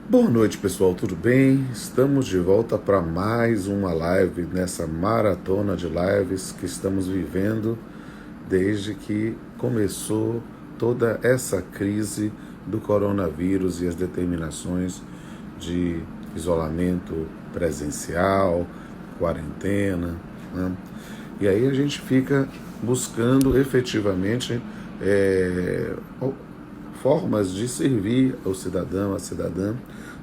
Boa noite, pessoal, tudo bem? Estamos de volta para mais uma live nessa maratona de lives que estamos vivendo desde que começou toda essa crise do coronavírus e as determinações de isolamento presencial, quarentena, né? E aí a gente fica buscando efetivamente formas de servir ao cidadão, à cidadã,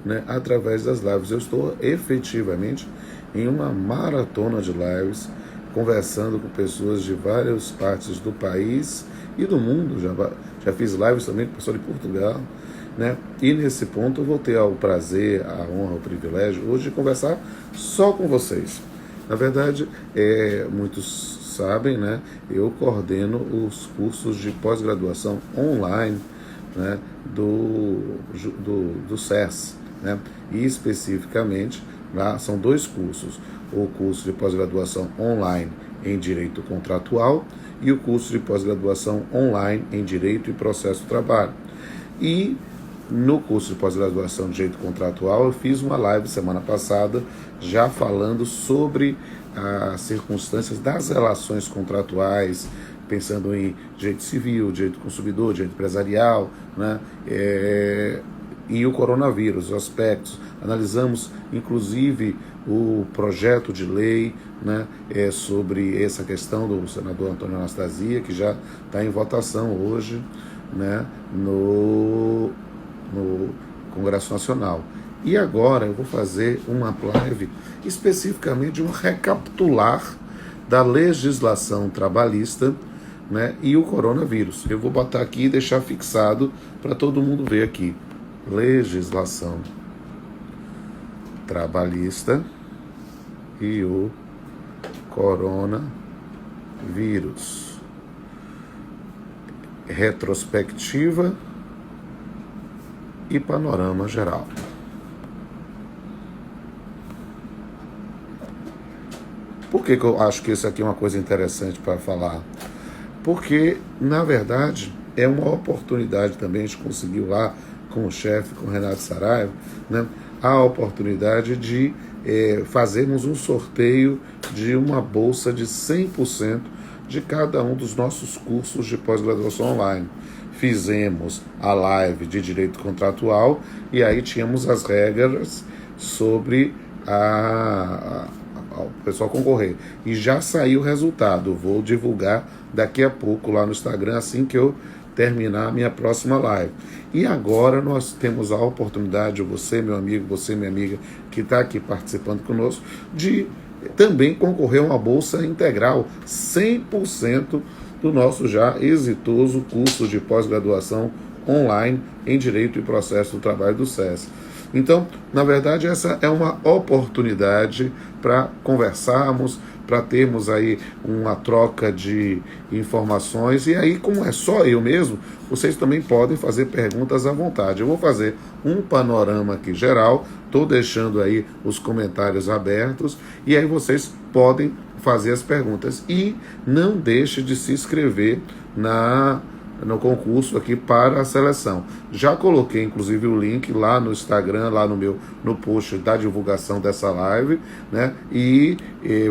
né, através das lives. Eu estou efetivamente em uma maratona de lives, conversando com pessoas de várias partes do país e do mundo. Já fiz lives também com pessoas de Portugal, né? E nesse ponto eu vou ter o prazer, a honra, o privilégio hoje de conversar só com vocês. Na verdade, muitos sabem, né? Eu coordeno os cursos de pós-graduação online, né, do SES, né? E especificamente lá são dois cursos: o curso de pós-graduação online em Direito Contratual e o curso de pós-graduação online em Direito e Processo do Trabalho. E no curso de pós-graduação em Direito Contratual eu fiz uma live semana passada já falando sobre as circunstâncias das relações contratuais, pensando em direito civil, direito consumidor, direito empresarial, né? E o coronavírus, os aspectos. Analisamos, inclusive, o projeto de lei, né, sobre essa questão do senador Antônio Anastasia, que já está em votação hoje, né, no Congresso Nacional. E agora eu vou fazer uma live especificamente de um recapitular da legislação trabalhista, né, e o coronavírus. Eu vou botar aqui e deixar fixado para todo mundo ver aqui. Legislação trabalhista e o coronavírus. Retrospectiva e panorama geral. Por que eu acho que isso aqui é uma coisa interessante para falar? Porque, na verdade, é uma oportunidade também, a gente conseguiu lá com o chefe, com o Renato Saraiva, né, a oportunidade de fazermos um sorteio de uma bolsa de 100% de cada um dos nossos cursos de pós-graduação online. Fizemos a live de direito contratual e aí tínhamos as regras sobre o pessoal concorrer. E já saiu o resultado. Vou divulgar daqui a pouco lá no Instagram, assim que eu terminar a minha próxima live. E agora nós temos a oportunidade, você, meu amigo, você, minha amiga, que está aqui participando conosco, de também concorrer a uma bolsa integral, 100% do nosso já exitoso curso de pós-graduação online em Direito e Processo do Trabalho do SES. Então, na verdade, essa é uma oportunidade para conversarmos, para termos aí uma troca de informações. E aí, como é só eu mesmo, vocês também podem fazer perguntas à vontade. Eu vou fazer um panorama aqui geral, estou deixando aí os comentários abertos, e aí vocês podem fazer as perguntas. E não deixe de se inscrever no concurso aqui para a seleção. Já coloquei inclusive o link lá no Instagram, lá no post da divulgação dessa live, né? E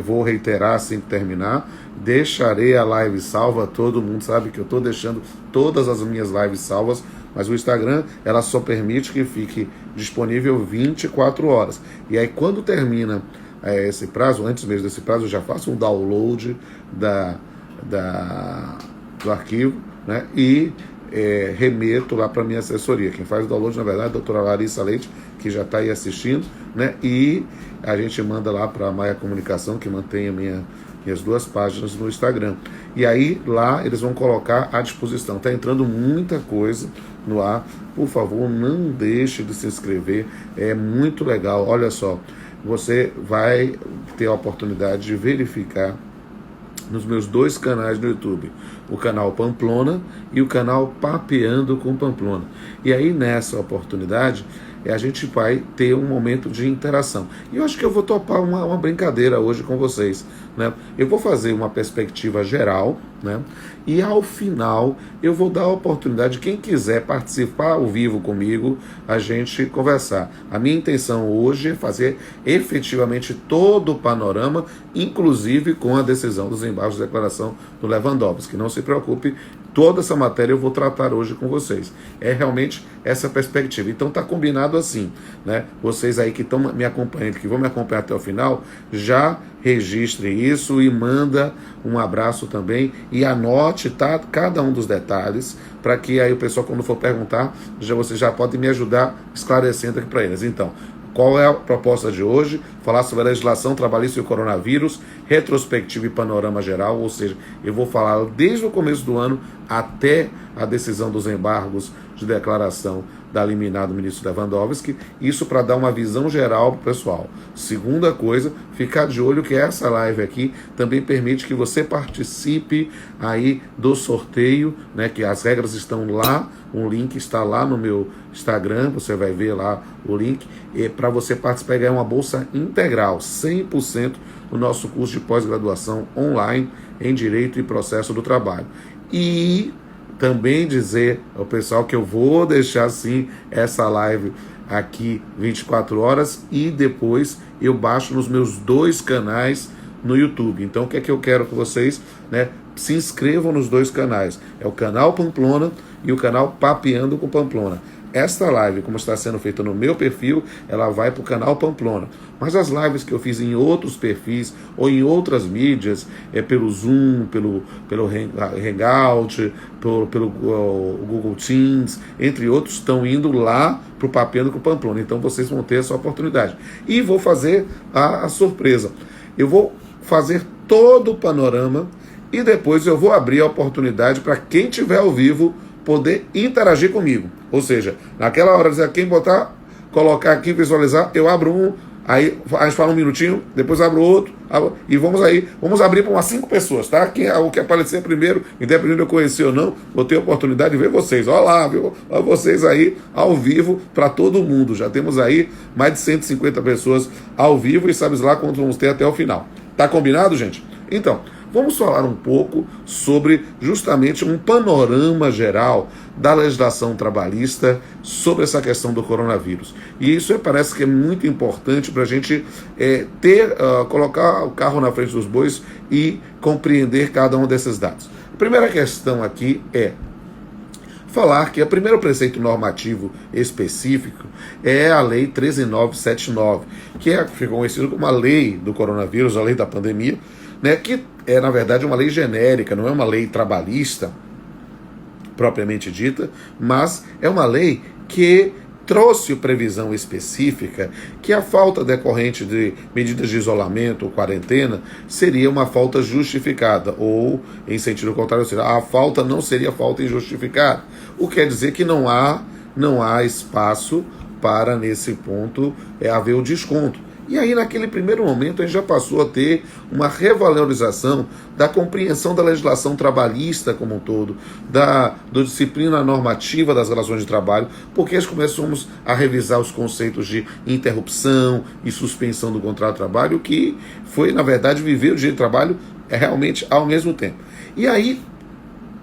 vou reiterar assim que terminar, deixarei a live salva. Todo mundo sabe que eu estou deixando todas as minhas lives salvas, mas o Instagram, ela só permite que fique disponível 24 horas. E aí quando termina esse prazo, antes mesmo desse prazo, eu já faço um download do arquivo, né, e remeto lá para a minha assessoria. Quem faz o download, na verdade, é a doutora Larissa Leite, que já está aí assistindo, né, e a gente manda lá para a Maia Comunicação, que mantém minhas duas páginas no Instagram. E aí, lá, eles vão colocar à disposição. Está entrando muita coisa no ar. Por favor, não deixe de se inscrever. É muito legal. Olha só, você vai ter a oportunidade de verificar nos meus dois canais no YouTube, o canal Pamplona e o canal Papeando com Pamplona. E aí, nessa oportunidade, a gente vai ter um momento de interação. E eu acho que eu vou topar uma brincadeira hoje com vocês, né? Eu vou fazer uma perspectiva geral, né? E ao final eu vou dar a oportunidade de quem quiser participar ao vivo comigo, a gente conversar. A minha intenção hoje é fazer efetivamente todo o panorama, inclusive com a decisão dos embargos de declaração do Lewandowski. Não se preocupe, toda essa matéria eu vou tratar hoje com vocês. É realmente essa perspectiva. Então está combinado assim, né? Vocês aí que estão me acompanhando, que vão me acompanhar até o final, já registre isso e manda um abraço também e anote, tá, cada um dos detalhes, para que aí o pessoal, quando for perguntar, você já pode me ajudar esclarecendo aqui para eles. Então, qual é a proposta de hoje? Falar sobre a legislação trabalhista e o coronavírus, retrospectiva e panorama geral, ou seja, eu vou falar desde o começo do ano até a decisão dos embargos de declaração da liminar do ministro Lewandowski, isso para dar uma visão geral para o pessoal. Segunda coisa, ficar de olho que essa live aqui também permite que você participe aí do sorteio, né, que as regras estão lá, um link está lá no meu Instagram, você vai ver lá o link, para você participar e ganhar uma bolsa integral, 100% do nosso curso de pós-graduação online em Direito e Processo do Trabalho. E também dizer ao pessoal que eu vou deixar sim essa live aqui 24 horas e depois eu baixo nos meus 2 canais no YouTube. Então o que é que eu quero que vocês, né, se inscrevam nos 2 canais. É o canal Pamplona e o canal Papeando com Pamplona. Esta live, como está sendo feita no meu perfil, ela vai para o canal Pamplona. Mas as lives que eu fiz em outros perfis ou em outras mídias, pelo Zoom, pelo Hangout, pelo Google Teams, entre outros, estão indo lá para o Papeando com Pamplona. Então vocês vão ter essa oportunidade. E vou fazer a surpresa. Eu vou fazer todo o panorama e depois eu vou abrir a oportunidade para quem estiver ao vivo poder interagir comigo. Ou seja, naquela hora, quem botar, colocar aqui, visualizar, eu abro um, aí a gente fala um minutinho, depois abro outro, e vamos abrir para umas 5 pessoas, tá? O que aparecer primeiro, independente de eu conhecer ou não, vou ter a oportunidade de ver vocês. Olha lá, viu? Olha vocês aí ao vivo para todo mundo. Já temos aí mais de 150 pessoas ao vivo e sabe lá quantos vamos ter até o final. Tá combinado, gente? Então, vamos falar um pouco sobre justamente um panorama geral da legislação trabalhista sobre essa questão do coronavírus. E isso parece que é muito importante para a gente colocar o carro na frente dos bois e compreender cada um desses dados. A primeira questão aqui é falar que o primeiro preceito normativo específico é a Lei 13.979, que ficou conhecida como a Lei do Coronavírus, a Lei da Pandemia, né, que é, na verdade, uma lei genérica, não é uma lei trabalhista propriamente dita, mas é uma lei que trouxe previsão específica que a falta decorrente de medidas de isolamento ou quarentena seria uma falta justificada, ou, em sentido contrário, a falta não seria falta injustificada. O que quer dizer que não há espaço para, nesse ponto, haver o desconto. E aí, naquele primeiro momento, a gente já passou a ter uma revalorização da compreensão da legislação trabalhista como um todo, da disciplina normativa das relações de trabalho, porque nós começamos a revisar os conceitos de interrupção e suspensão do contrato de trabalho, que foi, na verdade, viver o direito de trabalho realmente ao mesmo tempo. E aí,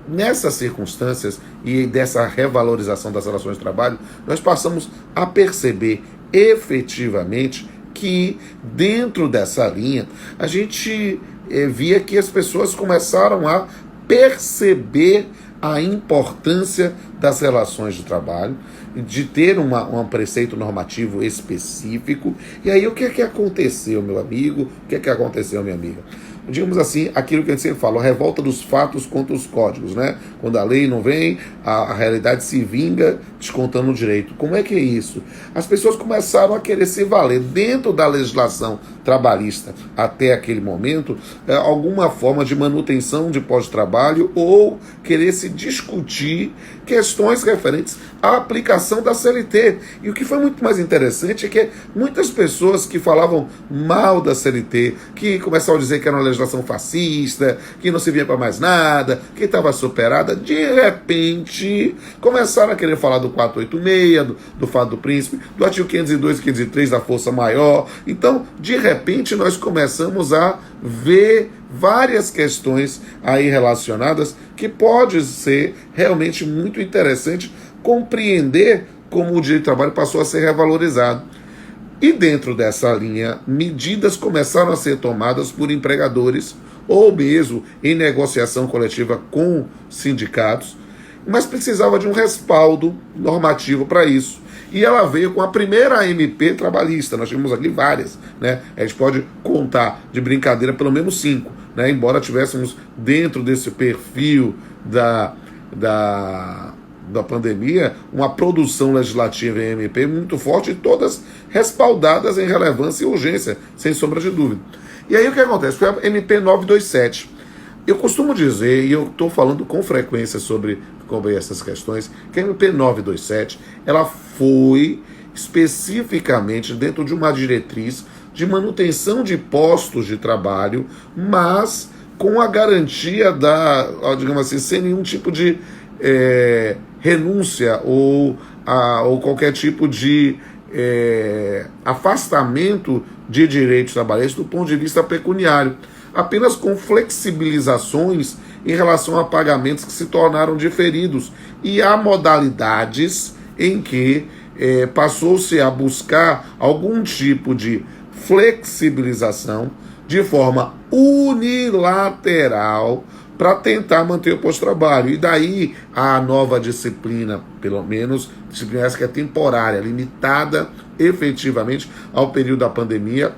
nessas circunstâncias e dessa revalorização das relações de trabalho, nós passamos a perceber efetivamente que dentro dessa linha a gente via que as pessoas começaram a perceber a importância das relações de trabalho, de ter um preceito normativo específico. E aí o que é que aconteceu, meu amigo? O que é que aconteceu, minha amiga? Digamos assim, aquilo que a gente sempre fala, a revolta dos fatos contra os códigos, né? Quando a lei não vem, a realidade se vinga descontando o direito. Como é que é isso? As pessoas começaram a querer se valer dentro da legislação trabalhista até aquele momento, alguma forma de manutenção de pós-trabalho ou querer se discutir questões referentes à aplicação da CLT. E o que foi muito mais interessante é que muitas pessoas que falavam mal da CLT, que começavam a dizer que era uma legislação fascista, que não servia para mais nada, que estava superada, nada. De repente, começaram a querer falar do 486, do Fato do Príncipe, do artigo 502 e 503 da Força Maior. Então, de repente, nós começamos a ver várias questões aí relacionadas que pode ser realmente muito interessante compreender como o direito do trabalho passou a ser revalorizado. E dentro dessa linha, medidas começaram a ser tomadas por empregadores ou mesmo em negociação coletiva com sindicatos, mas precisava de um respaldo normativo para isso. E ela veio com a primeira MP trabalhista. Nós tivemos aqui várias, né? A gente pode contar de brincadeira pelo menos 5, né? Embora tivéssemos dentro desse perfil da pandemia uma produção legislativa em MP muito forte e todas respaldadas em relevância e urgência, sem sombra de dúvida. E aí o que acontece? Foi a MP 927. Eu costumo dizer, e eu estou falando com frequência sobre essas questões, que a MP 927 ela foi especificamente dentro de uma diretriz de manutenção de postos de trabalho, mas com a garantia digamos assim, sem nenhum tipo de renúncia ou qualquer tipo de afastamento de direitos trabalhistas do ponto de vista pecuniário, apenas com flexibilizações em relação a pagamentos que se tornaram diferidos e há modalidades em que passou-se a buscar algum tipo de flexibilização de forma unilateral para tentar manter o posto de trabalho. E daí a nova disciplina, pelo menos, disciplina essa que é temporária, limitada efetivamente ao período da pandemia,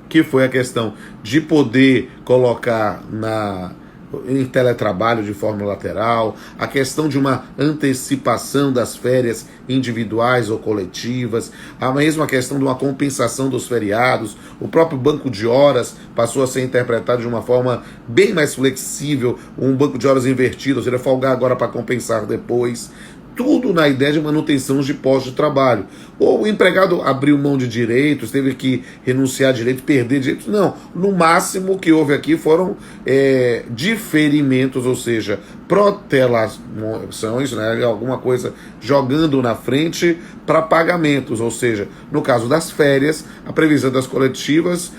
que foi a questão de poder colocar em teletrabalho de forma lateral, a questão de uma antecipação das férias individuais ou coletivas, a mesma questão de uma compensação dos feriados, o próprio banco de horas passou a ser interpretado de uma forma bem mais flexível, um banco de horas invertido, ou seja, folgar agora para compensar depois. Tudo na ideia de manutenção de postos de trabalho. Ou o empregado abriu mão de direitos, teve que renunciar a direitos, perder direitos. Não, no máximo o que houve aqui foram diferimentos, ou seja, protelações, né, alguma coisa jogando na frente para pagamentos, ou seja, no caso das férias, a previsão das coletivas,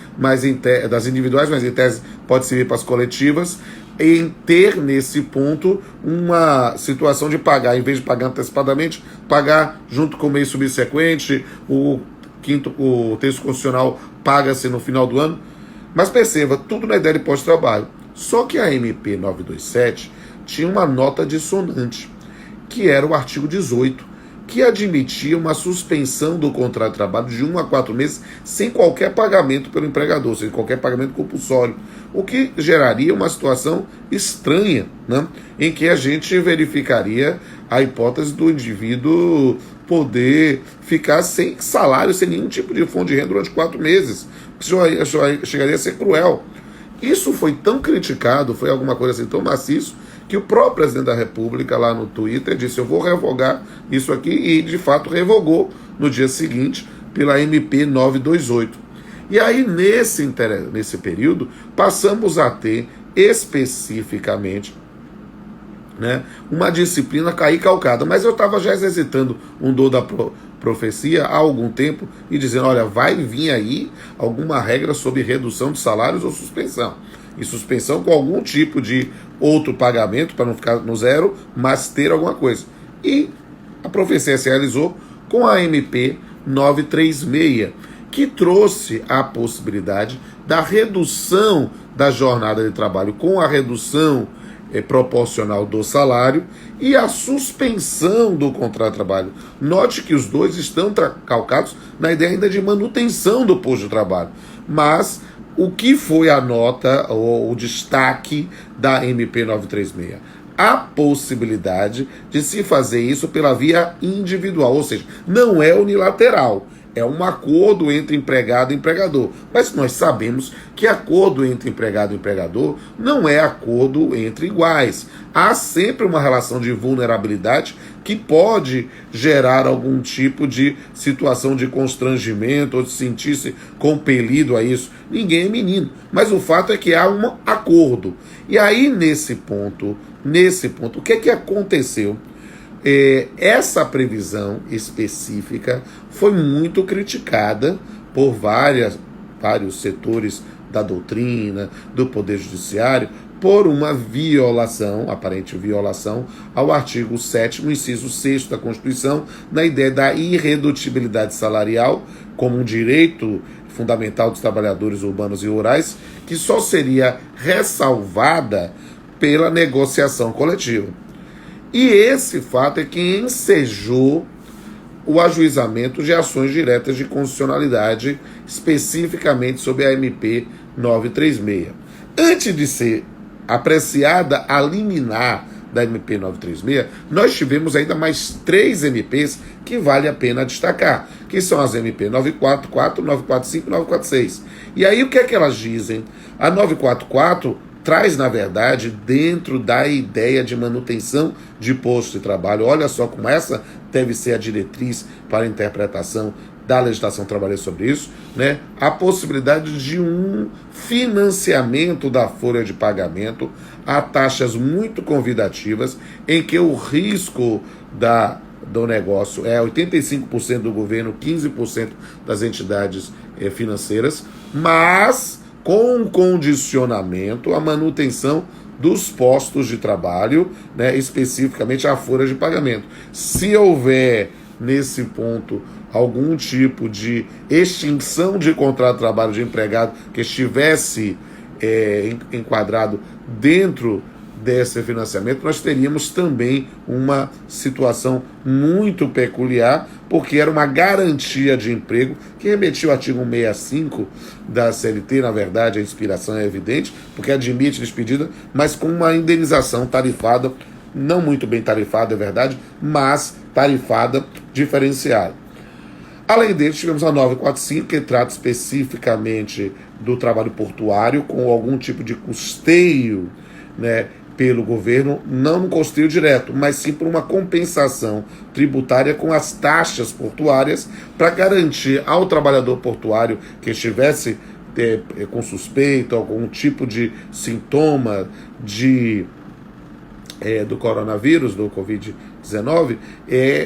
das individuais, mas em tese pode servir para as coletivas, em ter nesse ponto uma situação de pagar, em vez de pagar antecipadamente, pagar junto com o mês subsequente, o terço constitucional paga-se no final do ano. Mas perceba, tudo na ideia de pós-trabalho. Só que a MP 927 tinha uma nota dissonante, que era o artigo 18, que admitia uma suspensão do contrato de trabalho de 1 a 4 meses sem qualquer pagamento pelo empregador, sem qualquer pagamento compulsório, o que geraria uma situação estranha, né, em que a gente verificaria a hipótese do indivíduo poder ficar sem salário, sem nenhum tipo de fonte de renda durante 4 meses, isso chegaria a ser cruel. Isso foi tão criticado, foi alguma coisa assim tão maciço, que o próprio presidente da República lá no Twitter disse: eu vou revogar isso aqui, e de fato revogou no dia seguinte pela MP 928. E aí nesse período passamos a ter especificamente, né, uma disciplina cair calcada, mas eu estava já exercitando um dom da profecia há algum tempo e dizendo: olha, vai vir aí alguma regra sobre redução de salários ou suspensão. E suspensão com algum tipo de outro pagamento, para não ficar no zero, mas ter alguma coisa. E a profecia se realizou com a MP 936, que trouxe a possibilidade da redução da jornada de trabalho com a redução proporcional do salário e a suspensão do contrato de trabalho. Note que os dois estão calcados na ideia ainda de manutenção do posto de trabalho. Mas o que foi a nota ou o destaque da MP 936? A possibilidade de se fazer isso pela via individual, ou seja, não é unilateral, É um acordo entre empregado e empregador. Mas nós sabemos que acordo entre empregado e empregador não é acordo entre iguais. Há sempre uma relação de vulnerabilidade que pode gerar algum tipo de situação de constrangimento ou de sentir-se compelido a isso. Ninguém é menino. Mas o fato é que há um acordo. E aí, nesse ponto, o que é que aconteceu? Essa previsão específica foi muito criticada por vários setores da doutrina, do Poder Judiciário, por uma violação, aparente violação, ao artigo 7º, inciso 6º da Constituição, na ideia da irredutibilidade salarial como um direito fundamental dos trabalhadores urbanos e rurais, que só seria ressalvada pela negociação coletiva. E esse fato é que ensejou o ajuizamento de ações diretas de constitucionalidade, especificamente sobre a MP 936. Antes de ser apreciada a liminar da MP 936, nós tivemos ainda mais 3 MPs que vale a pena destacar, que são as MP 944, 945 e 946. E aí o que é que elas dizem? A 944 traz, na verdade, dentro da ideia de manutenção de posto de trabalho. Olha só como essa deve ser a diretriz para a interpretação da legislação trabalhista sobre isso, né? A possibilidade de um financiamento da folha de pagamento a taxas muito convidativas, em que o risco do negócio é 85% do governo, 15% das entidades financeiras, mas com condicionamento à manutenção dos postos de trabalho, né, especificamente a folha de pagamento. Se houver, nesse ponto, algum tipo de extinção de contrato de trabalho de empregado que estivesse enquadrado dentro desse financiamento, nós teríamos também uma situação muito peculiar, porque era uma garantia de emprego que remetia ao artigo 165 da CLT. Na verdade, a inspiração é evidente, porque admite despedida, mas com uma indenização tarifada, não muito bem tarifada, é verdade, mas tarifada diferenciada. Além dele, tivemos a 945, que trata especificamente do trabalho portuário, com algum tipo de custeio, né, pelo governo, não no custeio direto, mas sim por uma compensação tributária com as taxas portuárias, para garantir ao trabalhador portuário que estivesse com suspeita, algum tipo de sintoma do coronavírus, do Covid-19,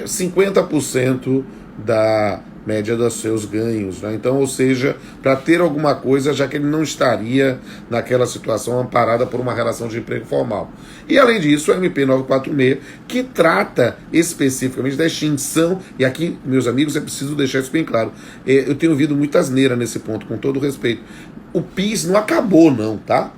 50% da média dos seus ganhos, né? Então, ou seja, para ter alguma coisa, já que ele não estaria naquela situação amparada por uma relação de emprego formal. E além disso, a MP 946, que trata especificamente da extinção, e aqui, meus amigos, é preciso deixar isso bem claro, eu tenho ouvido muita asneira nesse ponto, com todo respeito. O PIS não acabou não, tá?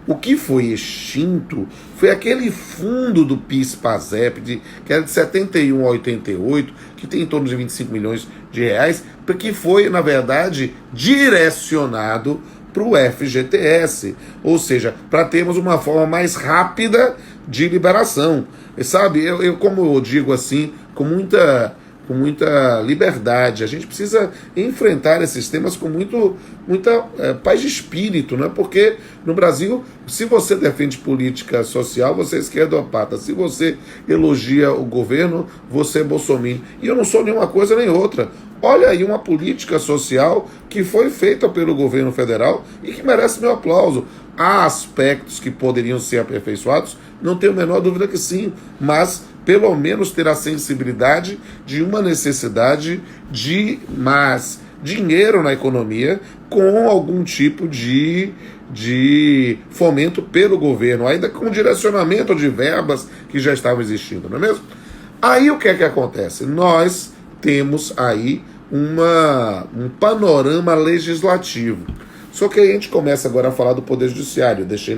O que foi extinto foi aquele fundo do PIS-PASEP, que era de 71 a 88, que tem em torno de 25 milhões de reais, que foi, na verdade, direcionado para o FGTS, ou seja, para termos uma forma mais rápida de liberação. E, sabe, como eu digo assim, com muita liberdade, a gente precisa enfrentar esses temas com muita paz de espírito, né? Porque no Brasil, se você defende política social, você é esquerdopata. Se você elogia o governo, você é bolsominion. E eu não sou nenhuma coisa nem outra. Olha aí uma política social que foi feita pelo governo federal e que merece meu aplauso. Há aspectos que poderiam ser aperfeiçoados, não tenho a menor dúvida que sim, mas pelo menos ter a sensibilidade de uma necessidade de mais dinheiro na economia com algum tipo de fomento pelo governo, ainda com direcionamento de verbas que já estavam existindo, não é mesmo? Aí o que é que acontece? Nós temos aí um panorama legislativo. Só que aí a gente começa agora a falar do Poder Judiciário. Eu deixei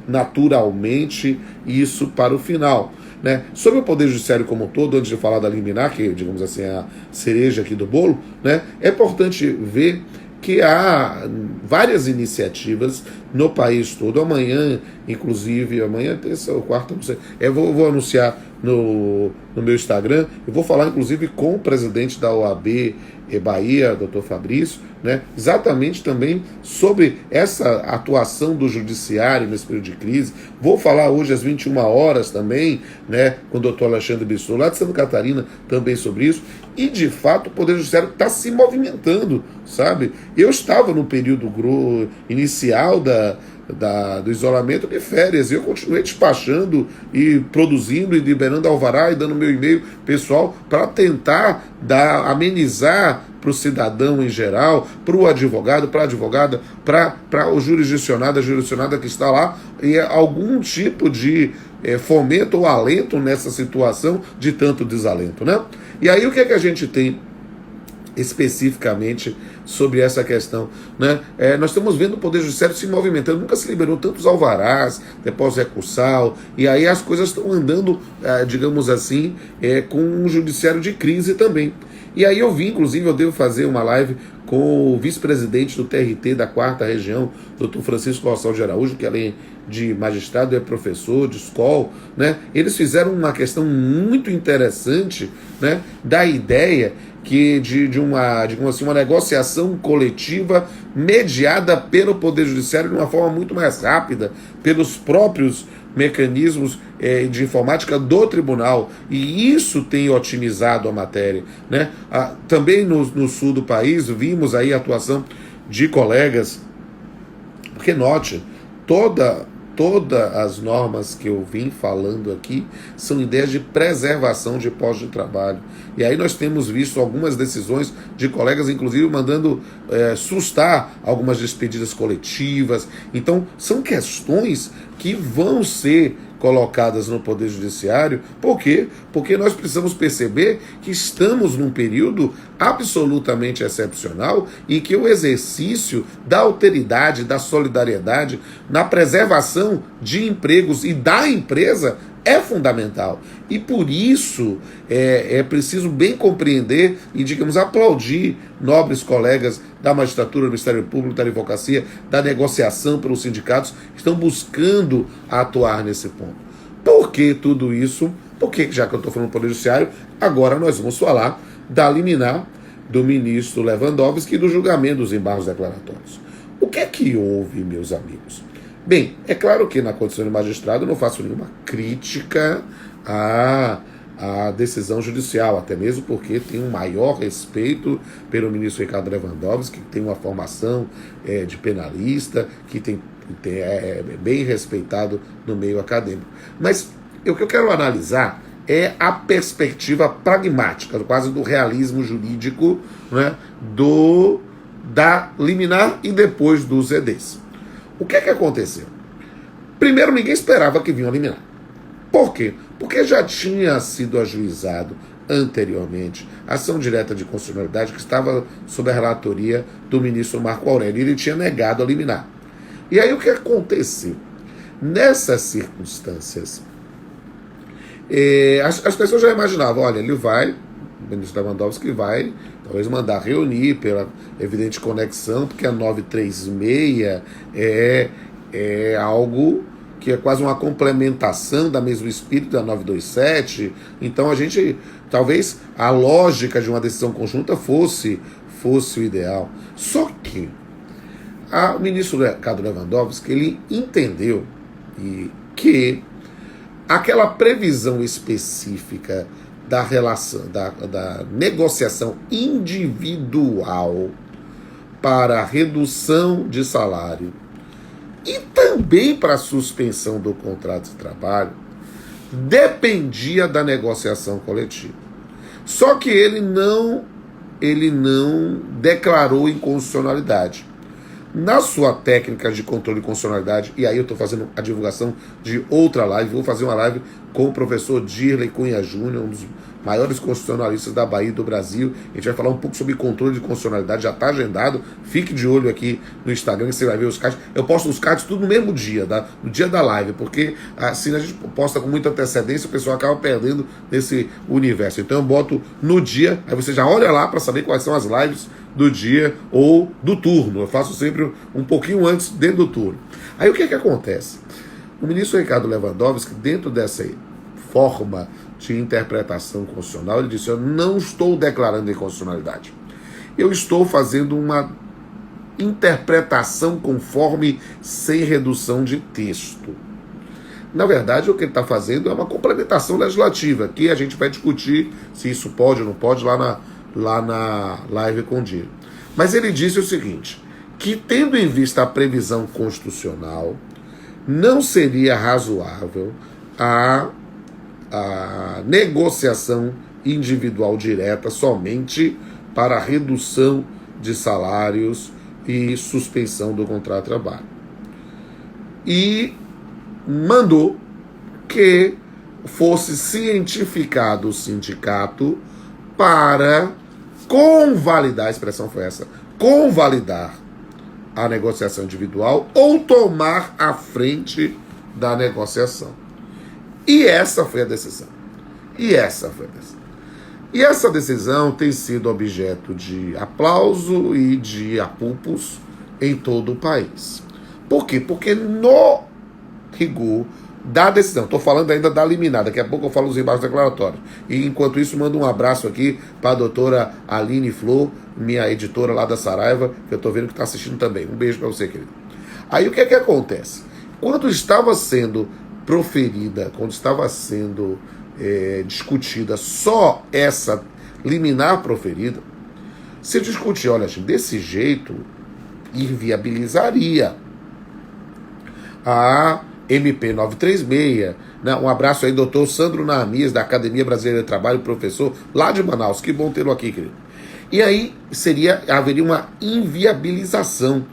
naturalmente isso para o final, né? Sobre o Poder Judiciário como um todo, antes de falar da liminar, que, digamos assim, é a cereja aqui do bolo, né? É importante ver que há várias iniciativas no país todo. Amanhã, inclusive, amanhã, terça ou quarta, não sei, vou anunciar no meu Instagram. Eu vou falar, inclusive, com o presidente da OAB Bahia, Dr. Fabrício, né, exatamente também sobre essa atuação do judiciário nesse período de crise. Vou falar hoje às 21 horas também, né, com o Dr. Alexandre Bissou, lá de Santa Catarina, também sobre isso. E, de fato, o Poder Judiciário está se movimentando, sabe? Eu estava no período inicial do isolamento de férias, e eu continuei despachando e produzindo e liberando alvará e dando meu e-mail pessoal para tentar amenizar para o cidadão em geral, para o advogado, para a advogada, para o jurisdicionado, a jurisdicionada que está lá, e algum tipo de fomento ou alento nessa situação de tanto desalento, né? E aí o que é que a gente tem especificamente sobre essa questão, né? Nós estamos vendo o Poder Judiciário se movimentando, nunca se liberou tantos alvarás, depósito recursal, e aí as coisas estão andando, digamos assim, com um judiciário de crise também. E aí eu inclusive, eu devo fazer uma live com o vice-presidente do TRT da 4ª Região, Dr. Francisco Gonçalves de Araújo, que além de magistrado é professor de escola, né? Eles fizeram uma questão muito interessante, né, da ideia de uma negociação coletiva mediada pelo Poder Judiciário de uma forma muito mais rápida, pelos próprios mecanismos de informática do tribunal, e isso tem otimizado a matéria, né? Também no sul do país vimos aí a atuação de colegas, porque note, todas as normas que eu vim falando aqui são ideias de preservação de postos de trabalho. E aí nós temos visto algumas decisões de colegas, inclusive, mandando sustar algumas despedidas coletivas. Então, são questões que vão ser colocadas no Poder Judiciário. Por quê? Porque nós precisamos perceber que estamos num período absolutamente excepcional e que o exercício da alteridade, da solidariedade, na preservação de empregos e da empresa é fundamental. E por isso é preciso bem compreender e, digamos, aplaudir nobres colegas da magistratura, do Ministério Público, da advocacia, da negociação pelos sindicatos, que estão buscando atuar nesse ponto. Por que tudo isso? Porque, já que eu estou falando do Poder Judiciário, agora nós vamos falar da liminar do ministro Lewandowski e do julgamento dos embargos declaratórios. O que é que houve, meus amigos? Bem, é claro que na condição de magistrado eu não faço nenhuma crítica à decisão judicial, até mesmo porque tenho um maior respeito pelo ministro Ricardo Lewandowski, que tem uma formação de penalista, que é bem respeitado no meio acadêmico. Mas o que eu quero analisar é a perspectiva pragmática, quase do realismo jurídico, né, da liminar e depois dos EDs. O que é que aconteceu? Primeiro, ninguém esperava que vinha a liminar. Por quê? Porque já tinha sido ajuizado anteriormente a ação direta de constitucionalidade que estava sob a relatoria do ministro Marco Aurélio, e ele tinha negado a liminar. E aí o que aconteceu? Nessas circunstâncias, as pessoas já imaginavam, olha, o ministro Lewandowski vai talvez mandar reunir pela evidente conexão, porque a 936 é algo que é quase uma complementação da mesmo espírito da 927. Então talvez a lógica de uma decisão conjunta fosse o ideal. Só que o ministro Ricardo Lewandowski, ele entendeu que aquela previsão específica da relação, da negociação individual para a redução de salário e também para a suspensão do contrato de trabalho dependia da negociação coletiva. Só que ele não declarou inconstitucionalidade. Na sua técnica de controle de constitucionalidade, e aí eu estou fazendo a divulgação de outra live, vou fazer uma live com o professor Dirley Cunha Júnior, um dos maiores constitucionalistas da Bahia e do Brasil. A gente vai falar um pouco sobre controle de constitucionalidade, já está agendado, fique de olho aqui no Instagram que você vai ver os cards. Eu posto os cards tudo no mesmo dia, no dia da live, porque assim a gente posta com muita antecedência, o pessoal acaba perdendo nesse universo. Então eu boto no dia, aí você já olha lá para saber quais são as lives do dia ou do turno. Eu faço sempre um pouquinho antes, dentro do turno. Aí o que acontece? O ministro Ricardo Lewandowski, dentro dessa forma de interpretação constitucional, ele disse: eu não estou declarando inconstitucionalidade. Eu estou fazendo uma interpretação conforme, sem redução de texto. Na verdade, o que ele está fazendo é uma complementação legislativa, que a gente vai discutir se isso pode ou não pode lá na live com o Dino. Mas ele disse o seguinte, que tendo em vista a previsão constitucional, não seria razoável a negociação individual direta somente para redução de salários e suspensão do contrato de trabalho. E mandou que fosse cientificado o sindicato para convalidar, a expressão foi essa, convalidar a negociação individual ou tomar a frente da negociação. E essa foi a decisão. E essa decisão tem sido objeto de aplauso e de apupos em todo o país. Por quê? Porque no rigor da decisão, estou falando ainda da liminar, daqui a pouco eu falo dos embargos declaratórios. E enquanto isso, mando um abraço aqui para a doutora Aline Flor, minha editora lá da Saraiva, que eu estou vendo que está assistindo também. Um beijo para você, querido. Aí o que é que acontece? Quando estava sendo proferida, quando estava sendo discutida só essa liminar proferida, se discutir, olha, gente, desse jeito, inviabilizaria a MP 936, né? Um abraço aí, doutor Sandro Naamias, da Academia Brasileira de Trabalho, professor lá de Manaus, que bom tê-lo aqui, querido. E aí haveria uma inviabilização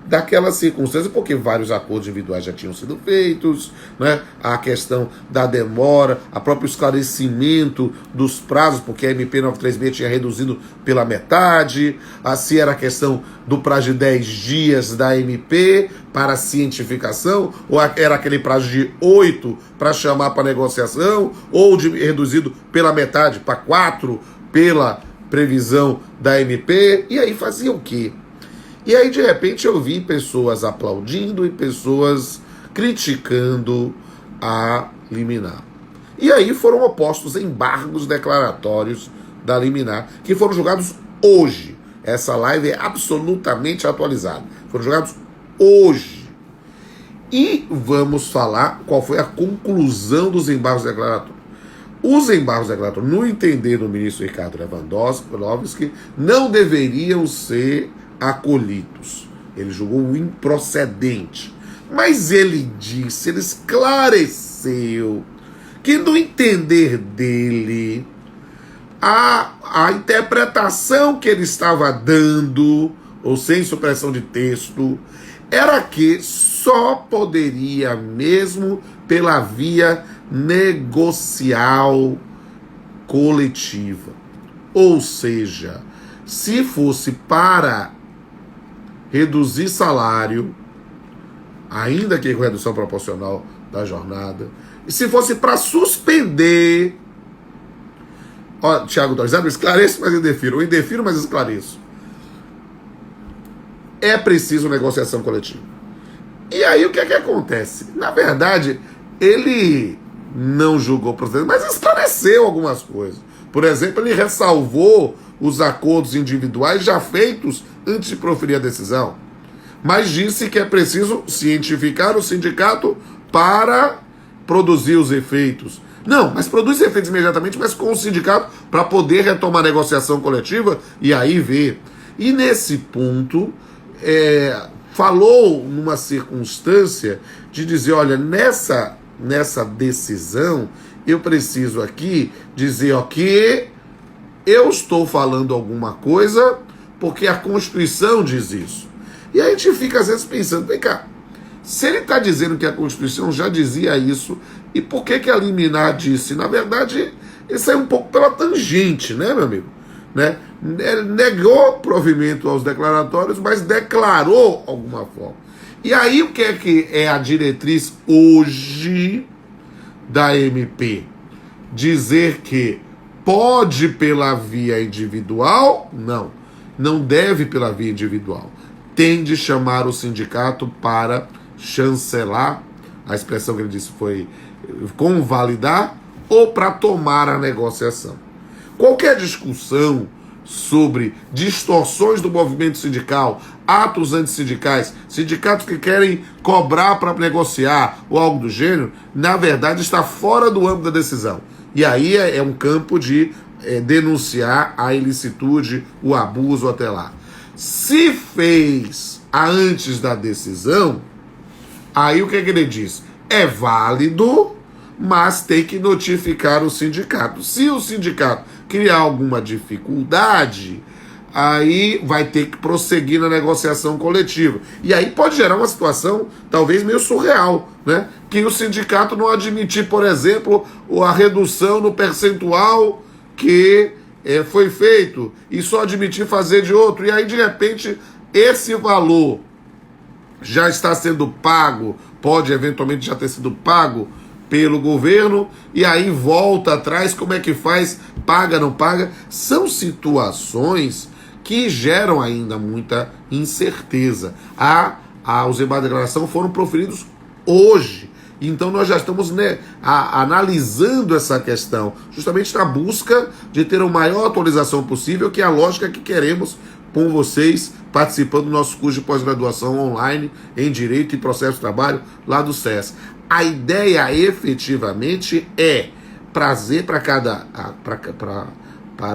daquela circunstância, porque vários acordos individuais já tinham sido feitos, né? A questão da demora, a próprio esclarecimento dos prazos, porque a MP 936 tinha reduzido pela metade, se era a questão do prazo de 10 dias da MP para cientificação, ou era aquele prazo de 8 para chamar para negociação, ou reduzido pela metade para 4 pela previsão da MP, e aí fazia o quê? E aí, de repente, eu vi pessoas aplaudindo e pessoas criticando a liminar. E aí foram opostos embargos declaratórios da liminar, que foram julgados hoje. Essa live é absolutamente atualizada. Foram julgados hoje. E vamos falar qual foi a conclusão dos embargos declaratórios. Os embargos declaratórios, no entender do ministro Ricardo Lewandowski, não deveriam ser acolhidos. Ele julgou um improcedente. Mas ele disse, ele esclareceu que no entender dele, a interpretação que ele estava dando, ou sem supressão de texto, era que só poderia mesmo pela via negocial coletiva. Ou seja, se fosse para reduzir salário, ainda que com redução proporcional da jornada, e se fosse para suspender, ó, Tiago Dorizado, esclareço, mas indefiro, ou indefiro, mas esclareço, é preciso negociação coletiva. E aí o que é que acontece? Na verdade, ele não julgou procedente, mas esclareceu algumas coisas. Por exemplo, ele ressalvou os acordos individuais já feitos antes de proferir a decisão, mas disse que é preciso cientificar o sindicato para produzir os efeitos. Não, mas produz efeitos imediatamente, mas com o sindicato para poder retomar a negociação coletiva e aí ver. E nesse ponto, falou numa circunstância de dizer, olha, nessa decisão, eu preciso aqui dizer que eu estou falando alguma coisa porque a Constituição diz isso. E a gente fica às vezes pensando, vem cá, se ele está dizendo que a Constituição já dizia isso, e por que a liminar disse? Na verdade, ele saiu um pouco pela tangente, né, meu amigo? Né? Ele negou provimento aos declaratórios, mas declarou alguma forma. E aí o que é a diretriz hoje da MP? Dizer que pode pela via individual? Não, não deve pela via individual. Tem de chamar o sindicato para chancelar, a expressão que ele disse foi convalidar ou para tomar a negociação. Qualquer discussão sobre distorções do movimento sindical, atos antissindicais, sindicatos que querem cobrar para negociar ou algo do gênero, na verdade está fora do âmbito da decisão. E aí é um campo de denunciar a ilicitude, o abuso até lá. Se fez antes da decisão, aí o que ele diz? É válido, mas tem que notificar o sindicato. Se o sindicato criar alguma dificuldade, aí vai ter que prosseguir na negociação coletiva. E aí pode gerar uma situação talvez meio surreal, né? Que o sindicato não admitir, por exemplo, a redução no percentual que foi feito e só admitir fazer de outro. E aí, de repente, esse valor já está sendo pago, pode eventualmente já ter sido pago pelo governo, e aí volta atrás, como é que faz, paga, não paga. São situações que geram ainda muita incerteza. Os embargos de declaração foram proferidos hoje, então nós já estamos analisando essa questão, justamente na busca de ter a maior atualização possível, que é a lógica que queremos com vocês participando do nosso curso de pós-graduação online em Direito e Processo de Trabalho lá do SES. A ideia efetivamente é trazer para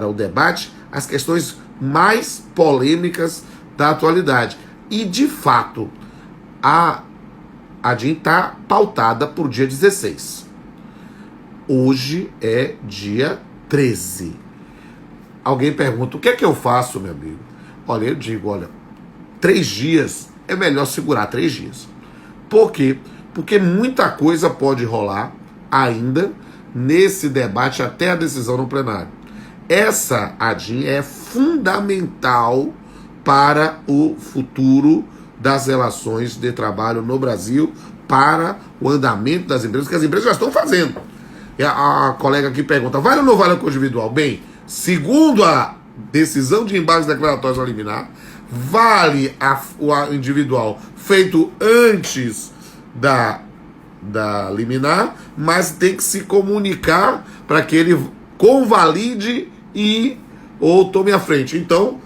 o debate as questões mais polêmicas da atualidade. E, de fato, a DIN está pautada por dia 16. Hoje é dia 13. Alguém pergunta, o que é que eu faço, meu amigo? Olha, eu digo, 3 dias, é melhor segurar 3 dias. Por quê? Porque muita coisa pode rolar ainda nesse debate até a decisão no plenário. Essa ADIM é fundamental para o futuro das relações de trabalho no Brasil, para o andamento das empresas, que as empresas já estão fazendo. E a colega aqui pergunta, vale ou não vale a coisa individual? Bem, segundo a decisão de embargos declaratórios a liminar, vale o individual feito antes da liminar, mas tem que se comunicar para que ele convalide ou tome a frente. Então,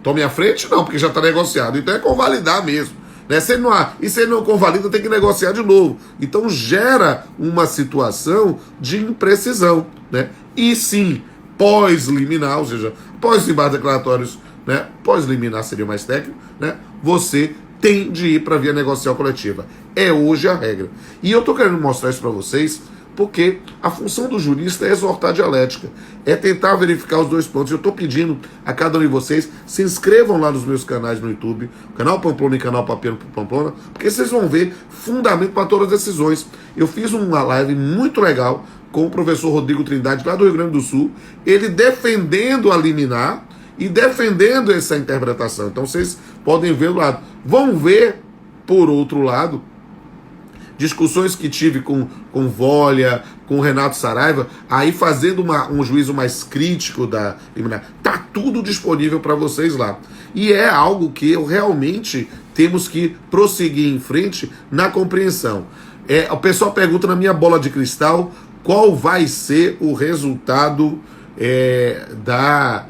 tome a frente não, porque já está negociado. Então é convalidar mesmo. Né? Se ele não convalida, tem que negociar de novo. Então gera uma situação de imprecisão. Né? E sim, pós-liminar, ou seja, pós-embargos declaratórios, né? Pós-liminar seria mais técnico, né? Você tem de ir para a via negocial coletiva. É hoje a regra. E eu estou querendo mostrar isso para vocês porque a função do jurista é exortar a dialética, é tentar verificar os dois pontos. Eu estou pedindo a cada um de vocês, se inscrevam lá nos meus canais no YouTube, canal Pamplona e canal Papiano Pamplona, porque vocês vão ver fundamento para todas as decisões. Eu fiz uma live muito legal com o professor Rodrigo Trindade, lá do Rio Grande do Sul, ele defendendo a liminar e defendendo essa interpretação. Então vocês podem ver do lado. Vão ver, por outro lado, discussões que tive com Vólia, com Renato Saraiva, aí fazendo um juízo mais crítico da liminar. Tá tudo disponível para vocês lá. E é algo que realmente temos que prosseguir em frente na compreensão. O pessoal pergunta na minha bola de cristal qual vai ser o resultado da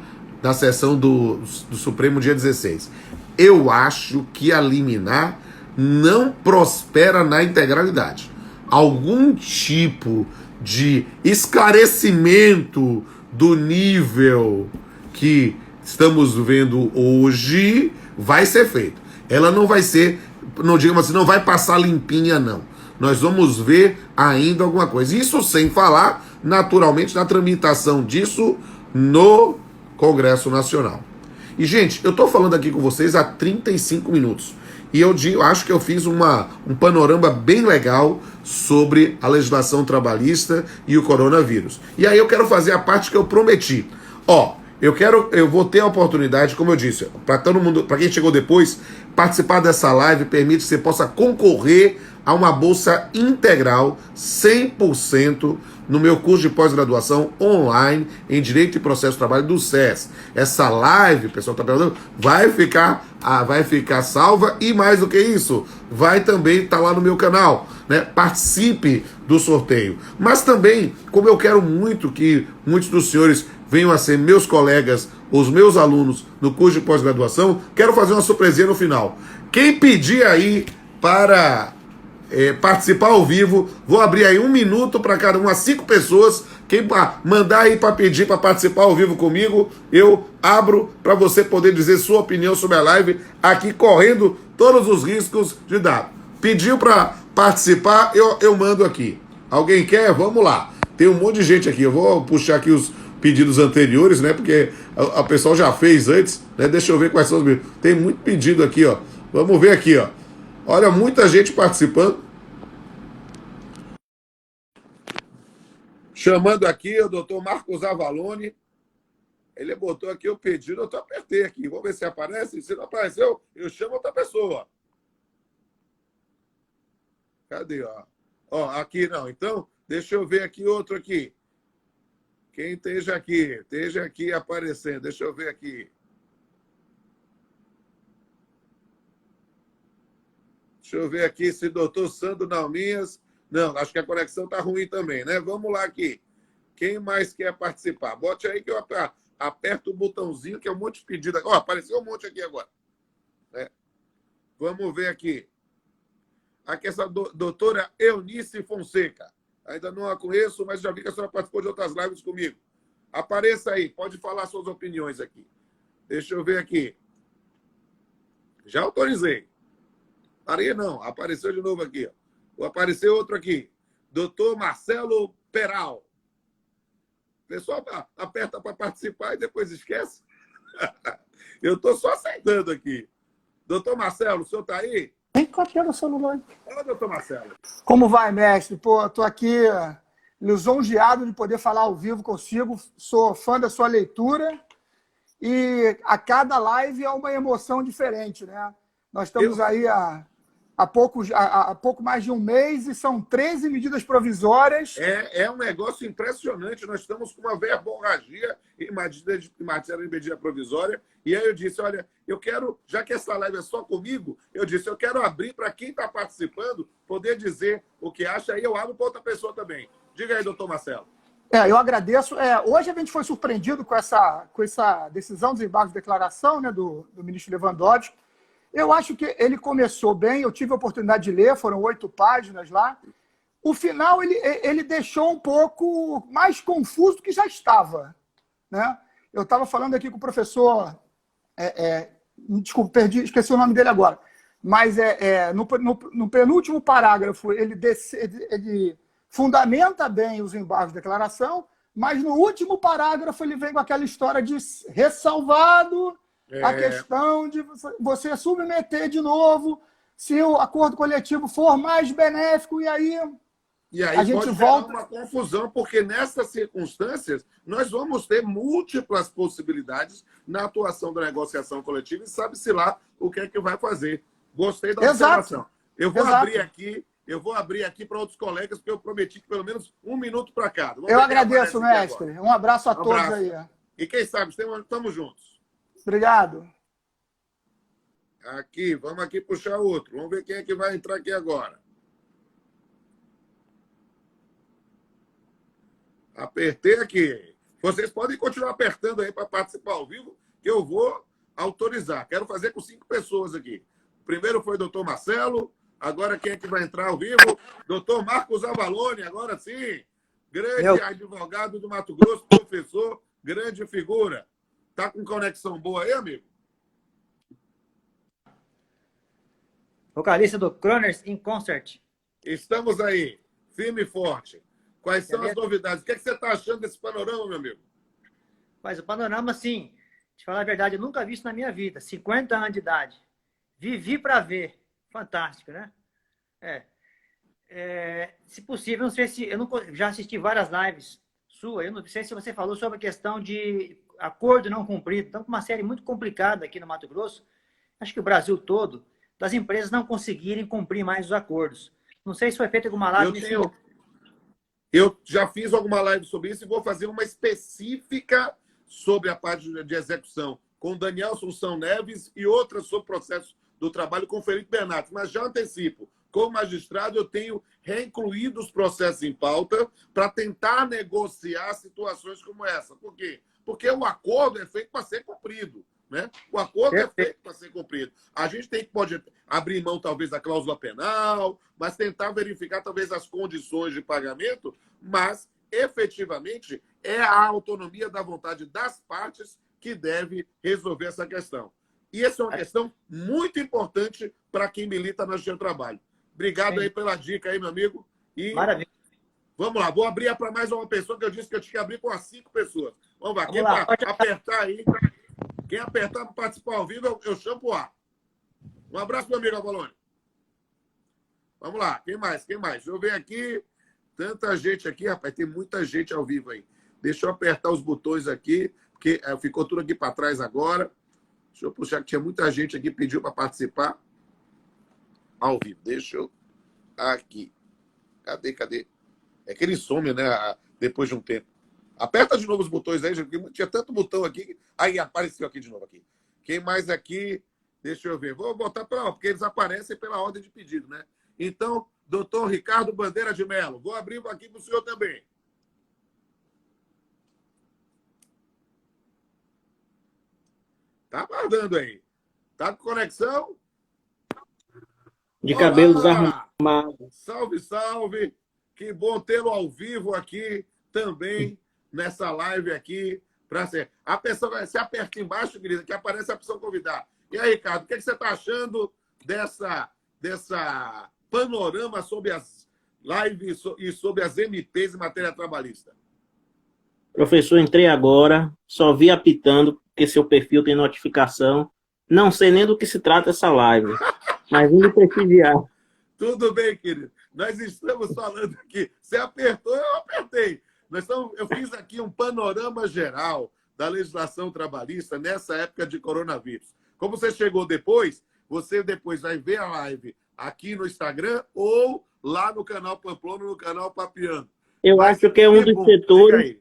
sessão do Supremo dia 16. Eu acho que a liminar não prospera na integralidade. Algum tipo de esclarecimento do nível que estamos vendo hoje vai ser feito. Ela não vai ser, não digamos assim, não vai passar limpinha, não. Nós vamos ver ainda alguma coisa. Isso sem falar, naturalmente, na tramitação disso no Congresso Nacional. E, gente, eu estou falando aqui com vocês há 35 minutos. E eu acho que eu fiz um panorama bem legal sobre a legislação trabalhista e o coronavírus. E aí eu quero fazer a parte que eu prometi. Eu vou ter a oportunidade, como eu disse, para todo mundo, para quem chegou depois, participar dessa live permite que você possa concorrer a uma bolsa integral, 100%, no meu curso de pós-graduação online em Direito e Processo de Trabalho do SES. Essa live, pessoal está perguntando, vai ficar salva e mais do que isso, vai também estar lá no meu canal, né? Participe do sorteio. Mas também, como eu quero muito que muitos dos senhores venham a ser meus colegas, os meus alunos no curso de pós-graduação, quero fazer uma surpresinha no final. Quem pedir aí para participar ao vivo, vou abrir aí 1 minuto para cada uma, 5 pessoas. Quem mandar aí para pedir para participar ao vivo comigo, eu abro para você poder dizer sua opinião sobre a live, aqui correndo todos os riscos de dado. Pediu para participar, eu mando aqui. Alguém quer? Vamos lá. Tem um monte de gente aqui, eu vou puxar aqui os pedidos anteriores, né? Porque a pessoal já fez antes, né? Deixa eu ver quais são os pedidos. Tem muito pedido aqui, ó. Vamos ver aqui, ó. Olha, muita gente participando. Chamando aqui o doutor Marcos Avalone. Ele botou aqui o pedido, eu apertei aqui. Vamos ver se aparece. Se não apareceu, eu chamo outra pessoa. Cadê, ó? Ó, aqui não. Então, deixa eu ver aqui outro aqui. Quem esteja aqui aparecendo. Deixa eu ver aqui. Deixa eu ver aqui se o doutor Sandro Nalminhas... Não, acho que a conexão está ruim também, né? Vamos lá aqui. Quem mais quer participar? Bote aí que eu aperto o botãozinho, que é um monte de pedido. Ó, apareceu um monte aqui agora. Né? Vamos ver aqui. Aqui essa doutora Eunice Fonseca. Ainda não a conheço, mas já vi que a senhora participou de outras lives comigo. Apareça aí, pode falar suas opiniões aqui. Deixa eu ver aqui. Já autorizei. Parei não, apareceu de novo aqui. Ó. Vou aparecer outro aqui. Doutor Marcelo Peral. O pessoal aperta para participar e depois esquece. Eu estou só aceitando aqui. Doutor Marcelo, o senhor está aí? Tem que copiar no celular. Olá, doutor Marcelo. Como vai, mestre? Pô, estou aqui lisonjeado de poder falar ao vivo consigo. Sou fã da sua leitura. E a cada live é uma emoção diferente, né? Nós estamos aí há pouco mais de um mês e são 13 medidas provisórias. É um negócio impressionante. Nós estamos com uma verborragia em matéria de medida provisória. E aí eu disse, olha, eu quero, já que essa live é só comigo, eu disse, eu quero abrir para quem está participando poder dizer o que acha, e eu abro para outra pessoa também. Diga aí, doutor Marcelo. Eu agradeço. Hoje a gente foi surpreendido com essa decisão dos embargos de declaração, né, do ministro Lewandowski. Eu acho que ele começou bem, eu tive a oportunidade de ler, foram 8 páginas lá. O final ele deixou um pouco mais confuso do que já estava. Né? Eu estava falando aqui com o professor, desculpa, esqueci o nome dele agora, mas no penúltimo parágrafo ele fundamenta bem os embargos de declaração, mas no último parágrafo ele vem com aquela história de ressalvado a questão de você submeter de novo se o acordo coletivo for mais benéfico, e aí a gente pode volta. Uma confusão, porque nessas circunstâncias nós vamos ter múltiplas possibilidades na atuação da negociação coletiva e sabe-se lá o que é que vai fazer. Gostei da observação. Eu vou abrir aqui para outros colegas, porque eu prometi que pelo menos 1 minuto para cada. Eu agradeço, mestre. Um abraço a todos aí. E quem sabe, estamos juntos. Obrigado. Aqui, vamos aqui puxar outro. Vamos ver quem é que vai entrar aqui agora. Apertei aqui. Vocês podem continuar apertando aí para participar ao vivo, que eu vou autorizar. Quero fazer com 5 pessoas aqui. O primeiro foi o doutor Marcelo. Agora quem é que vai entrar ao vivo? Doutor Marcos Avalone, agora sim. Grande advogado do Mato Grosso, professor, grande figura. Tá com conexão boa aí, amigo? Vocalista do Crooners in Concert. Estamos aí, firme e forte. Quais são as novidades? O que você está achando desse panorama, meu amigo? Mas o panorama, sim, te falar a verdade, eu nunca vi isso na minha vida. 50 anos de idade. Vivi para ver. Fantástico, né? Se possível, não sei se... já assisti várias lives suas, eu não sei se você falou sobre a questão de acordo não cumprido. Então, uma série muito complicada aqui no Mato Grosso, acho que o Brasil todo, das empresas não conseguirem cumprir mais os acordos. Não sei se foi feita alguma live Eu já fiz alguma live sobre isso e vou fazer uma específica sobre a parte de execução, com o Daniel Assunção Neves e outra sobre o processo do trabalho com o Felipe Bernardes. Mas já antecipo, como magistrado, eu tenho reincluído os processos em pauta para tentar negociar situações como essa. Por quê? Porque o acordo é feito para ser cumprido. Né? O acordo é feito para ser cumprido. A gente pode abrir mão, talvez, da cláusula penal, mas tentar verificar, talvez, as condições de pagamento, mas, efetivamente, é a autonomia da vontade das partes que deve resolver essa questão. E essa é uma questão muito importante para quem milita na Justiça do Trabalho. Obrigado aí pela dica aí, meu amigo. E maravilha. Vamos lá, vou abrir para mais uma pessoa, que eu disse que eu tinha que abrir com as 5 pessoas. Vamos lá, quem apertar aí... Quem apertar para participar ao vivo, eu chamo o ar. Um abraço, meu amigo Avalone. Vamos lá, quem mais? Deixa eu ver aqui. Tanta gente aqui, rapaz, tem muita gente ao vivo aí. Deixa eu apertar os botões aqui, porque ficou tudo aqui para trás agora. Deixa eu puxar, que tinha muita gente aqui que pediu para participar ao vivo. Deixa eu... Aqui. Cadê? É que ele some, né? Depois de um tempo. Aperta de novo os botões aí, porque tinha tanto botão aqui. Aí apareceu aqui de novo. Aqui. Quem mais aqui? Deixa eu ver. Vou botar porque eles aparecem pela ordem de pedido, né? Então, doutor Ricardo Bandeira de Mello, vou abrir aqui para o senhor também. Tá aguardando aí. Tá com conexão? De cabelos arrumados. Salve, salve. Que bom tê-lo ao vivo aqui também. Nessa live aqui, para ser. A pessoa se aperta embaixo, querida, que aparece a opção convidar. E aí, Ricardo, o que você está achando dessa panorama sobre as lives e sobre as MPs em matéria trabalhista? Professor, entrei agora, só vi apitando, porque seu perfil tem notificação. Não sei nem do que se trata essa live, mas vim prestigiar. Tudo bem, querido. Nós estamos falando aqui. Você apertou, eu apertei. Eu fiz aqui um panorama geral da legislação trabalhista nessa época de coronavírus. Como você chegou depois, você depois vai ver a live aqui no Instagram ou lá no canal Pamplona, no canal Papiano. Eu acho que é um dos setores.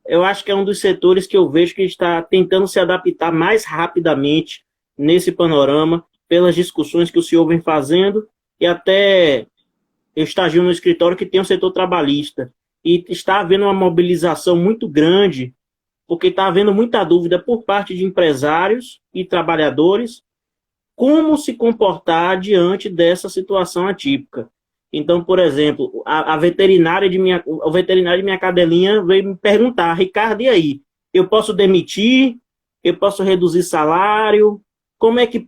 Eu acho que é um dos setores que eu vejo que está tentando se adaptar mais rapidamente nesse panorama, pelas discussões que o senhor vem fazendo, e até eu estagio no escritório que tem o setor trabalhista. E está havendo uma mobilização muito grande, porque está havendo muita dúvida por parte de empresários e trabalhadores como se comportar diante dessa situação atípica. Então, por exemplo, o veterinário de minha cadelinha veio me perguntar: Ricardo, e aí? Eu posso demitir? Eu posso reduzir salário? Como é que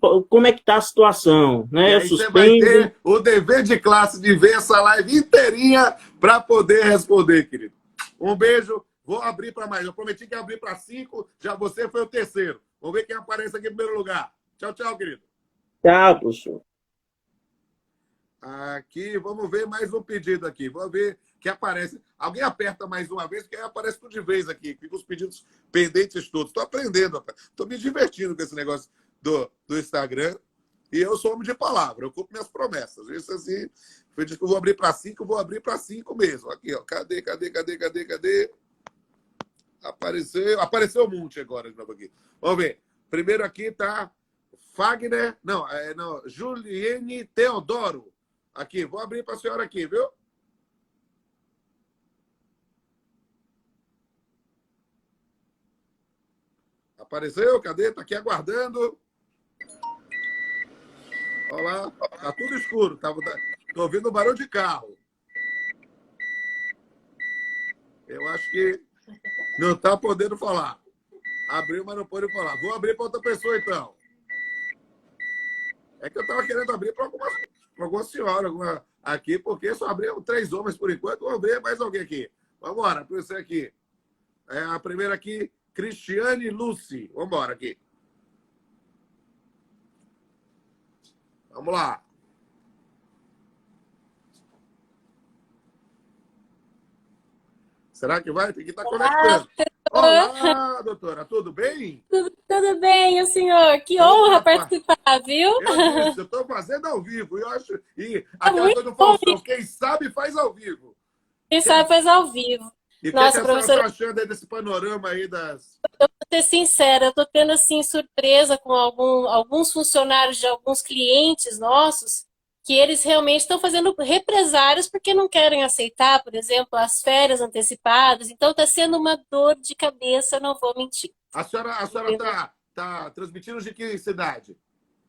está a situação? Né? Você vai ter o dever de classe de ver essa live inteirinha para poder responder, querido. Um beijo. Vou abrir para mais. Eu prometi que ia abrir para 5. Já você foi o terceiro. Vamos ver quem aparece aqui em primeiro lugar. Tchau, tchau, querido. Tchau, professor. Aqui, vamos ver mais um pedido aqui. Vamos ver que aparece. Alguém aperta mais uma vez, porque aí aparece tudo de vez aqui. Fica os pedidos pendentes todos. Estou aprendendo, rapaz. Estou me divertindo com esse negócio do Instagram. E eu sou homem de palavra. Eu cumpro minhas promessas. Isso assim, eu disse que eu vou abrir para 5, vou abrir para 5 mesmo. Aqui, ó. Cadê? Apareceu um monte agora de novo aqui. Vamos ver. Primeiro aqui tá Fagner. Não, Juliene Teodoro. Aqui, vou abrir para a senhora aqui, viu? Apareceu? Cadê? Tá aqui aguardando. Olha lá. Tá tudo escuro. Tô ouvindo um barulho de carro. Eu acho que não tá podendo falar. Abriu, mas não pode falar. Vou abrir para outra pessoa, então. É que eu tava querendo abrir para alguma senhora aqui, porque só abriu 3 homens por enquanto. Vou abrir mais alguém aqui. Vamos embora, para você aqui. A primeira aqui, Cristiane Lucy. Vamos embora aqui. Vamos lá. Será que vai? Tem que estar conectando. Olá, doutora. Tudo bem? Tudo bem. tenho, senhor. Que honra participar, viu? Eu estou fazendo ao vivo. Eu acho, e É aquela muito coisa do bom. Faustão, quem sabe faz ao vivo. Quem sabe faz ao vivo. E o que Nossa, a senhora professora, está achando aí desse panorama aí das... vou ser sincera, eu estou tendo assim surpresa com alguns funcionários de alguns clientes nossos que eles realmente estão fazendo represários porque não querem aceitar, por exemplo, as férias antecipadas. Então está sendo uma dor de cabeça, não vou mentir. A senhora tá transmitindo de que cidade?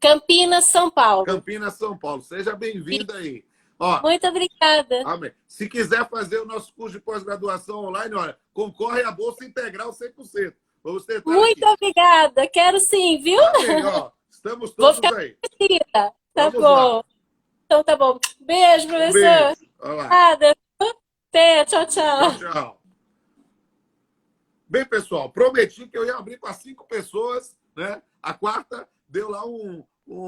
Campinas, São Paulo. Campinas, São Paulo. Seja bem-vinda aí. Ó, Muito obrigada. amém. Se quiser fazer o nosso curso de pós-graduação online, olha, concorre à Bolsa Integral 100%. Vamos tentar Muito aqui. obrigada. Quero sim, viu? Amém, ó. Estamos Vou todos ficar aí. Tá Vamos bom. lá. Então tá bom. Beijo, professor. Beijo. Olha lá. Obrigada. Até. Tchau, tchau. Tchau, tchau. Bem, pessoal, prometi que eu ia abrir para 5 pessoas, né? A quarta deu lá um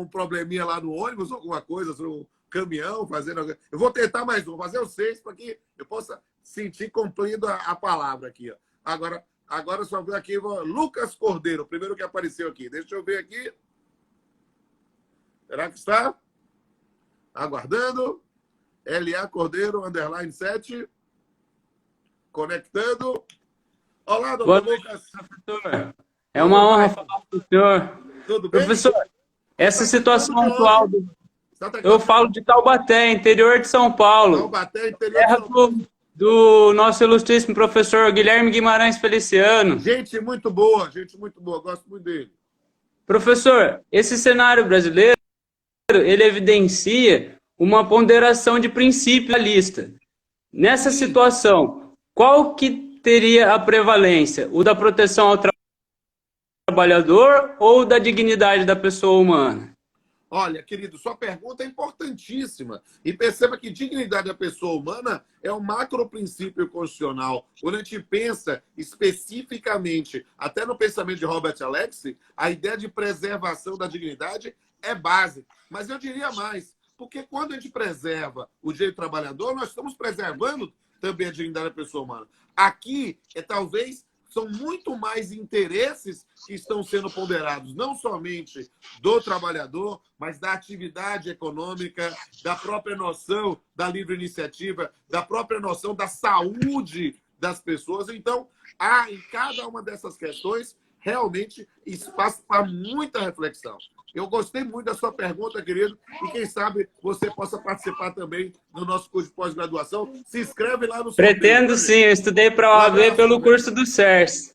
probleminha lá no ônibus, alguma coisa, um caminhão, fazendo... Eu vou tentar mais um, fazer os 6 para que eu possa sentir cumprindo a palavra aqui. Ó. Agora só ver aqui, Lucas Cordeiro, o primeiro que apareceu aqui. Deixa eu ver aqui. Será que está? Aguardando. LA Cordeiro, _ 7. Conectando. Olá, doutor Lucas. Professor. É uma honra falar com o senhor. Tudo bem? Professor, essa situação atual, Tá eu falo de Taubaté, interior de São Paulo. Taubaté, interior de Terra São Paulo. do nosso ilustríssimo professor Guilherme Guimarães Feliciano. Gente muito boa, gosto muito dele. Professor, esse cenário brasileiro, ele evidencia uma ponderação de princípio da lista. Nessa situação, qual que teria a prevalência? O da proteção ao trabalhador ou da dignidade da pessoa humana? Olha, querido, sua pergunta é importantíssima. E perceba que dignidade da pessoa humana é um macro princípio constitucional. Quando a gente pensa especificamente, até no pensamento de Robert Alexie, a ideia de preservação da dignidade é básica. Mas eu diria mais, porque quando a gente preserva o direito trabalhador, nós estamos preservando também a dignidade da pessoa humana. Aqui, talvez, são muito mais interesses que estão sendo ponderados, não somente do trabalhador, mas da atividade econômica, da própria noção da livre iniciativa, da própria noção da saúde das pessoas. Então, há em cada uma dessas questões realmente espaço para muita reflexão. Eu gostei muito da sua pergunta, querido, e quem sabe você possa participar também do nosso curso de pós-graduação. Se inscreve lá no... Pretendo sim, eu estudei para a OAB pelo curso do CERS.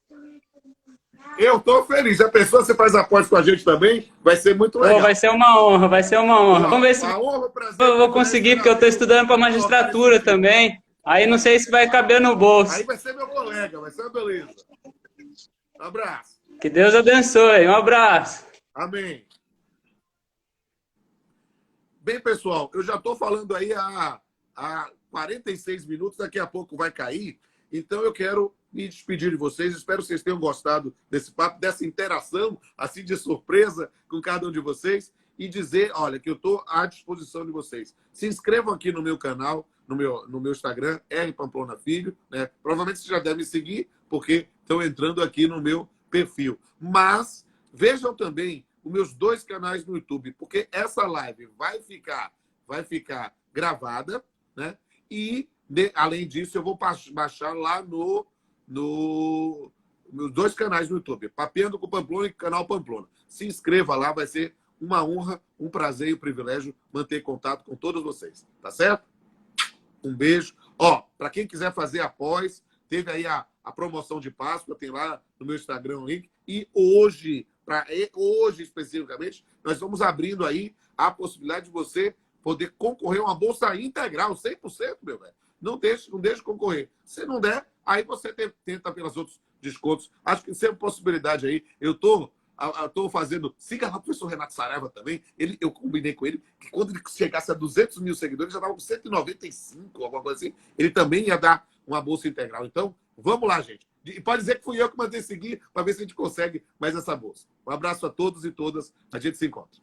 Eu estou feliz. Já pensou, você faz a pós com a gente também? Vai ser muito legal. Vai ser uma honra, vai ser uma honra. Vamos ver se eu vou conseguir, porque eu estou estudando para magistratura também. Aí não sei se vai caber no bolso. Aí vai ser meu colega, vai ser uma beleza. Um abraço. Que Deus abençoe. Um abraço. Amém. Bem, pessoal, eu já estou falando aí há 46 minutos, daqui a pouco vai cair, então eu quero me despedir de vocês, espero que vocês tenham gostado desse papo, dessa interação, assim, de surpresa com cada um de vocês, e dizer, olha, que eu estou à disposição de vocês. Se inscrevam aqui no meu canal, no meu Instagram, R Pamplona Filho, né? Provavelmente vocês já devem me seguir, porque estão entrando aqui no meu perfil. Mas vejam também os meus 2 canais no YouTube, porque essa live vai ficar gravada, né? E, além disso, eu vou baixar lá meus 2 canais no YouTube, Papeando com Pamplona e Canal Pamplona. Se inscreva lá, vai ser uma honra, um prazer e um privilégio manter contato com todos vocês, tá certo? Um beijo. Ó, para quem quiser fazer após, teve aí a promoção de Páscoa, tem lá no meu Instagram o link, e hoje especificamente, nós estamos abrindo aí a possibilidade de você poder concorrer a uma bolsa integral, 100%, meu velho. Não deixe de concorrer. Se não der, aí você tenta pelos outros descontos. Acho que sempre possibilidade aí. Eu tô fazendo... Siga lá o professor Renato Saraiva também. Eu combinei com ele que quando ele chegasse a 200 mil seguidores, já estava com 195, alguma coisa assim. Ele também ia dar uma bolsa integral. Então, vamos lá, gente. E pode dizer que fui eu que mandei seguir para ver se a gente consegue mais essa bolsa. Um abraço a todos e todas. A gente se encontra.